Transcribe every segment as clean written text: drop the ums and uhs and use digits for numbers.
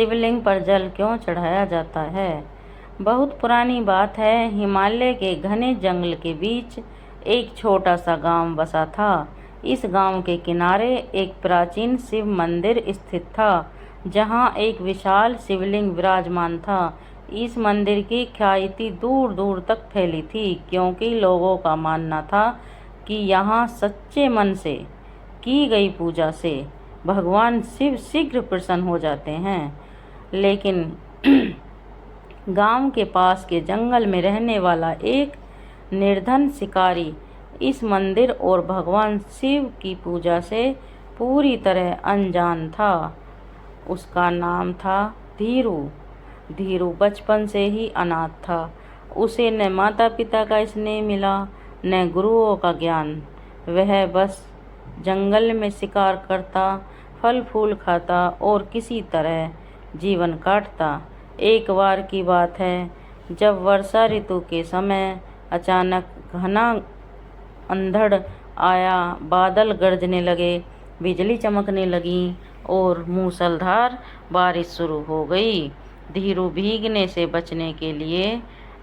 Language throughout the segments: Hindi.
शिवलिंग पर जल क्यों चढ़ाया जाता है? बहुत पुरानी बात है। हिमालय के घने जंगल के बीच एक छोटा सा गांव बसा था। इस गांव के किनारे एक प्राचीन शिव मंदिर स्थित था, जहां एक विशाल शिवलिंग विराजमान था। इस मंदिर की ख्याति दूर दूर तक फैली थी, क्योंकि लोगों का मानना था कि यहाँ सच्चे मन से की गई पूजा से भगवान शिव शीघ्र प्रसन्न हो जाते हैं। लेकिन गांव के पास के जंगल में रहने वाला एक निर्धन शिकारी इस मंदिर और भगवान शिव की पूजा से पूरी तरह अनजान था। उसका नाम था धीरू। धीरू बचपन से ही अनाथ था। उसे न माता पिता का स्नेह मिला, न गुरुओं का ज्ञान। वह बस जंगल में शिकार करता, फल फूल खाता और किसी तरह जीवन काटता। एक बार की बात है, जब वर्षा ऋतु के समय अचानक घना अंधड़ आया, बादल गरजने लगे, बिजली चमकने लगी और मूसलाधार बारिश शुरू हो गई। धीरू भीगने से बचने के लिए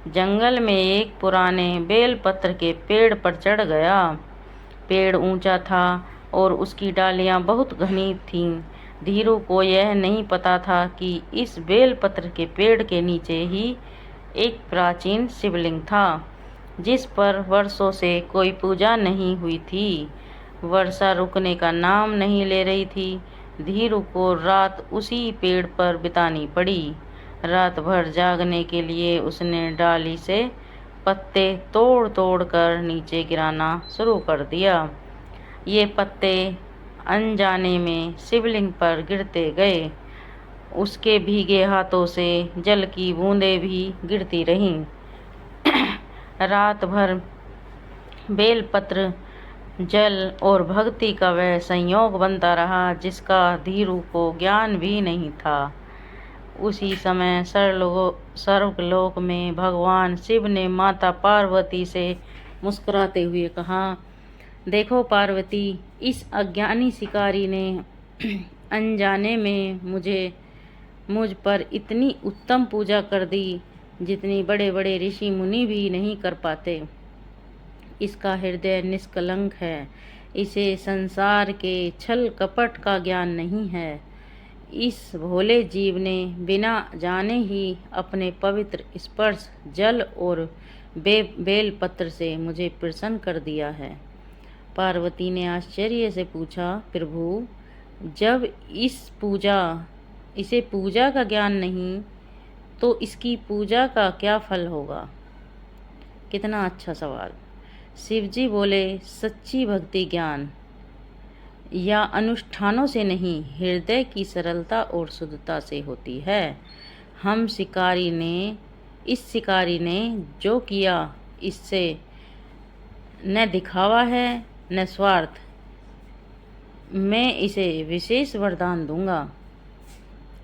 जंगल में एक पुराने बेलपत्र के पेड़ पर चढ़ गया। पेड़ ऊंचा था और उसकी डालियां बहुत घनी थीं। धीरू को यह नहीं पता था कि इस बेलपत्र के पेड़ के नीचे ही एक प्राचीन शिवलिंग था, जिस पर वर्षों से कोई पूजा नहीं हुई थी। वर्षा रुकने का नाम नहीं ले रही थी। धीरू को रात उसी पेड़ पर बितानी पड़ी। रात भर जागने के लिए उसने डाली से पत्ते तोड़ तोड़ कर नीचे गिराना शुरू कर दिया। ये पत्ते अनजाने में शिवलिंग पर गिरते गए। उसके भीगे हाथों से जल की बूंदें भी गिरती रहीं। रात भर बेलपत्र, जल और भक्ति का वह संयोग बनता रहा, जिसका धीरू को ज्ञान भी नहीं था। उसी समय स्वर्गलोक में भगवान शिव ने माता पार्वती से मुस्कुराते हुए कहा, देखो पार्वती, इस अज्ञानी शिकारी ने अनजाने में मुझ पर इतनी उत्तम पूजा कर दी, जितनी बड़े बड़े ऋषि मुनि भी नहीं कर पाते। इसका हृदय निष्कलंक है। इसे संसार के छल कपट का ज्ञान नहीं है। इस भोले जीव ने बिना जाने ही अपने पवित्र स्पर्श जल और बेलपत्र से मुझे प्रसन्न कर दिया है। पार्वती ने आश्चर्य से पूछा, प्रभु, जब इसे पूजा का ज्ञान नहीं, तो इसकी पूजा का क्या फल होगा? कितना अच्छा सवाल। शिवजी बोले, सच्ची भक्ति ज्ञान या अनुष्ठानों से नहीं, हृदय की सरलता और शुद्धता से होती है। इस शिकारी ने जो किया, इससे न दिखावा है न स्वार्थ। मैं इसे विशेष वरदान दूंगा।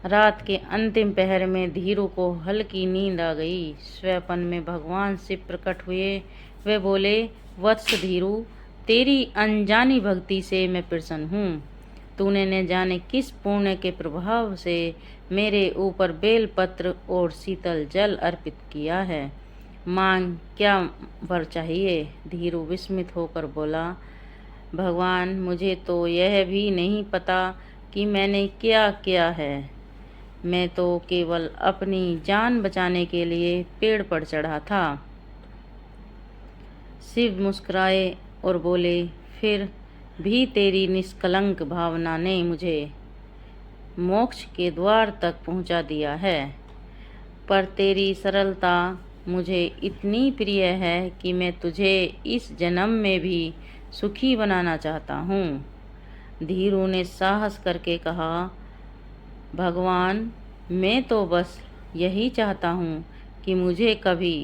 रात के अंतिम पहर में धीरू को हल्की नींद आ गई। स्वप्न में भगवान शिव प्रकट हुए। वे बोले, वत्स धीरू, तेरी अनजानी भक्ति से मैं प्रसन्न हूँ। तूने न जाने किस पुण्य के प्रभाव से मेरे ऊपर बेलपत्र और शीतल जल अर्पित किया है। मांग, क्या वर चाहिए? धीरू विस्मित होकर बोला, भगवान, मुझे तो यह भी नहीं पता कि मैंने क्या किया है। मैं तो केवल अपनी जान बचाने के लिए पेड़ पर चढ़ा था। शिव मुस्कुराए और बोले, फिर भी तेरी निष्कलंक भावना ने मुझे मोक्ष के द्वार तक पहुंचा दिया है। पर तेरी सरलता मुझे इतनी प्रिय है कि मैं तुझे इस जन्म में भी सुखी बनाना चाहता हूँ। धीरू ने साहस करके कहा, भगवान, मैं तो बस यही चाहता हूँ कि मुझे कभी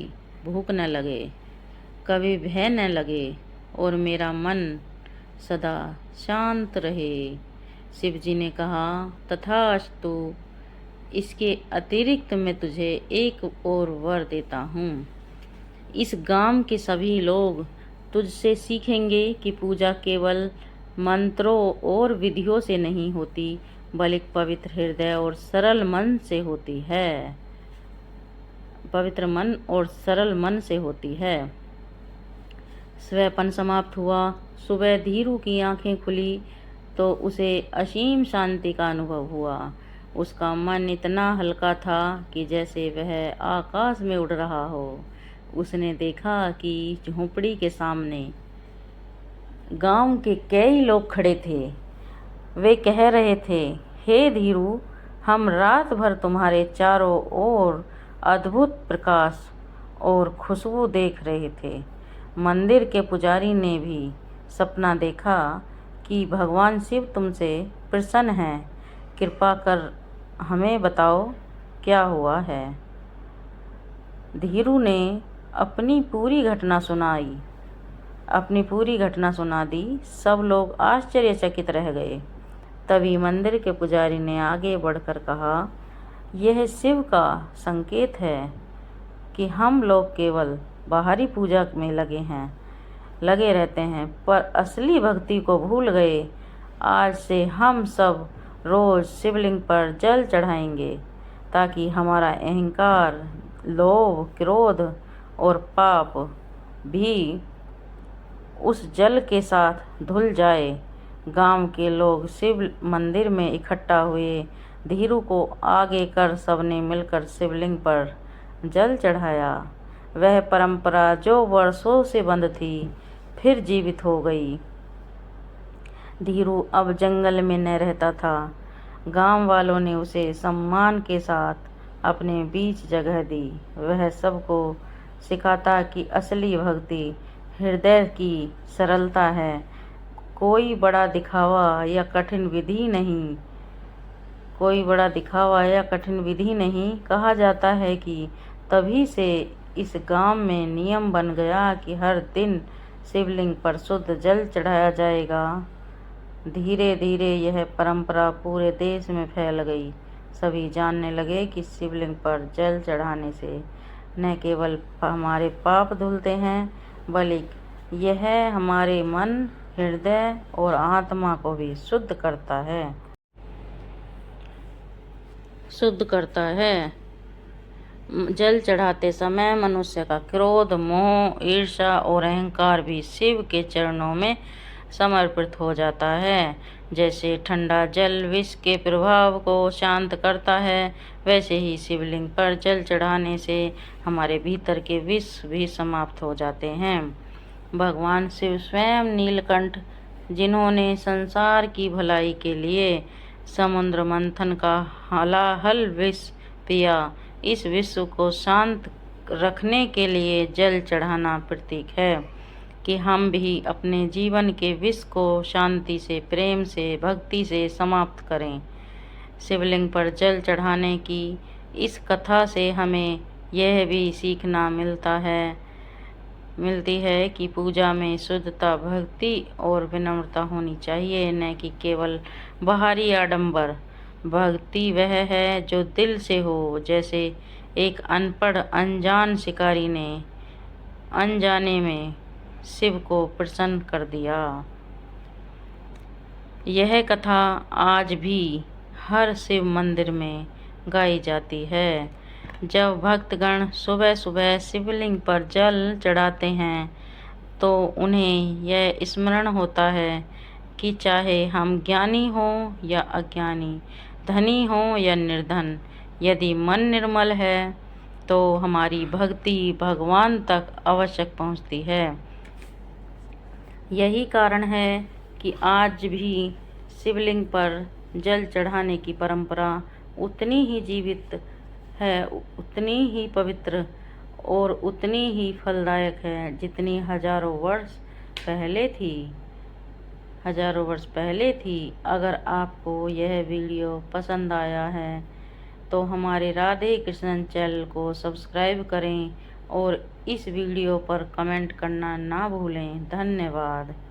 भूख न लगे, कभी भय न लगे और मेरा मन सदा शांत रहे। शिवजी ने कहा, तथास्तु। इसके अतिरिक्त मैं तुझे एक और वर देता हूँ। इस गांव के सभी लोग तुझसे सीखेंगे कि पूजा केवल मंत्रों और विधियों से नहीं होती, बल्कि पवित्र हृदय और सरल मन से होती है। पवित्र मन और सरल मन से होती है। स्वैपन समाप्त हुआ। सुबह धीरू की आंखें खुली तो उसे असीम शांति का अनुभव हुआ। उसका मन इतना हल्का था कि जैसे वह आकाश में उड़ रहा हो। उसने देखा कि झोंपड़ी के सामने गांव के कई लोग खड़े थे। वे कह रहे थे, हे धीरू, हम रात भर तुम्हारे चारों ओर अद्भुत प्रकाश और खुशबू देख रहे थे। मंदिर के पुजारी ने भी सपना देखा कि भगवान शिव तुमसे प्रसन्न हैं। कृपा कर हमें बताओ क्या हुआ है। धीरू ने अपनी पूरी घटना सुना दी। सब लोग आश्चर्यचकित रह गए। तभी मंदिर के पुजारी ने आगे बढ़कर कहा, यह शिव का संकेत है कि हम लोग केवल बाहरी पूजा में लगे रहते हैं, पर असली भक्ति को भूल गए। आज से हम सब रोज शिवलिंग पर जल चढ़ाएंगे ताकि हमारा अहंकार, लोभ, क्रोध और पाप भी उस जल के साथ धुल जाए। गांव के लोग शिव मंदिर में इकट्ठा हुए। धीरू को आगे कर सबने मिलकर शिवलिंग पर जल चढ़ाया। वह परंपरा जो वर्षों से बंद थी फिर जीवित हो गई। धीरू अब जंगल में न रहता था। गांव वालों ने उसे सम्मान के साथ अपने बीच जगह दी। वह सबको सिखाता कि असली भक्ति हृदय की सरलता है, कोई बड़ा दिखावा या कठिन विधि नहीं। कहा जाता है कि तभी से इस गांव में नियम बन गया कि हर दिन शिवलिंग पर शुद्ध जल चढ़ाया जाएगा। धीरे धीरे यह परंपरा पूरे देश में फैल गई। सभी जानने लगे कि शिवलिंग पर जल चढ़ाने से न केवल हमारे पाप धुलते हैं, बल्कि यह हमारे मन, हृदय और आत्मा को भी शुद्ध करता है। जल चढ़ाते समय मनुष्य का क्रोध, मोह, ईर्ष्या और अहंकार भी शिव के चरणों में समर्पित हो जाता है। जैसे ठंडा जल विष के प्रभाव को शांत करता है, वैसे ही शिवलिंग पर जल चढ़ाने से हमारे भीतर के विष भी समाप्त हो जाते हैं। भगवान शिव स्वयं नीलकंठ, जिन्होंने संसार की भलाई के लिए समुद्र मंथन का हलाहल विष पिया, इस विश्व को शांत रखने के लिए जल चढ़ाना प्रतीक है कि हम भी अपने जीवन के विष को शांति से, प्रेम से, भक्ति से समाप्त करें। शिवलिंग पर जल चढ़ाने की इस कथा से हमें यह भी सीखना मिलती है कि पूजा में शुद्धता, भक्ति और विनम्रता होनी चाहिए, न कि केवल बाहरी आडंबर। भक्ति वह है जो दिल से हो। जैसे एक अनपढ़ अनजान शिकारी ने अनजाने में शिव को प्रसन्न कर दिया। यह कथा आज भी हर शिव मंदिर में गाई जाती है। जब भक्तगण सुबह सुबह शिवलिंग पर जल चढ़ाते हैं तो उन्हें यह स्मरण होता है कि चाहे हम ज्ञानी हों या अज्ञानी, धनी हों या निर्धन, यदि मन निर्मल है तो हमारी भक्ति भगवान तक अवश्य पहुंचती है। यही कारण है कि आज भी शिवलिंग पर जल चढ़ाने की परंपरा उतनी ही जीवित है, उतनी ही पवित्र और उतनी ही फलदायक है जितनी हजारों वर्ष पहले थी। अगर आपको यह वीडियो पसंद आया है तो हमारे राधे कृष्णन चैनल को सब्सक्राइब करें और इस वीडियो पर कमेंट करना ना भूलें। धन्यवाद।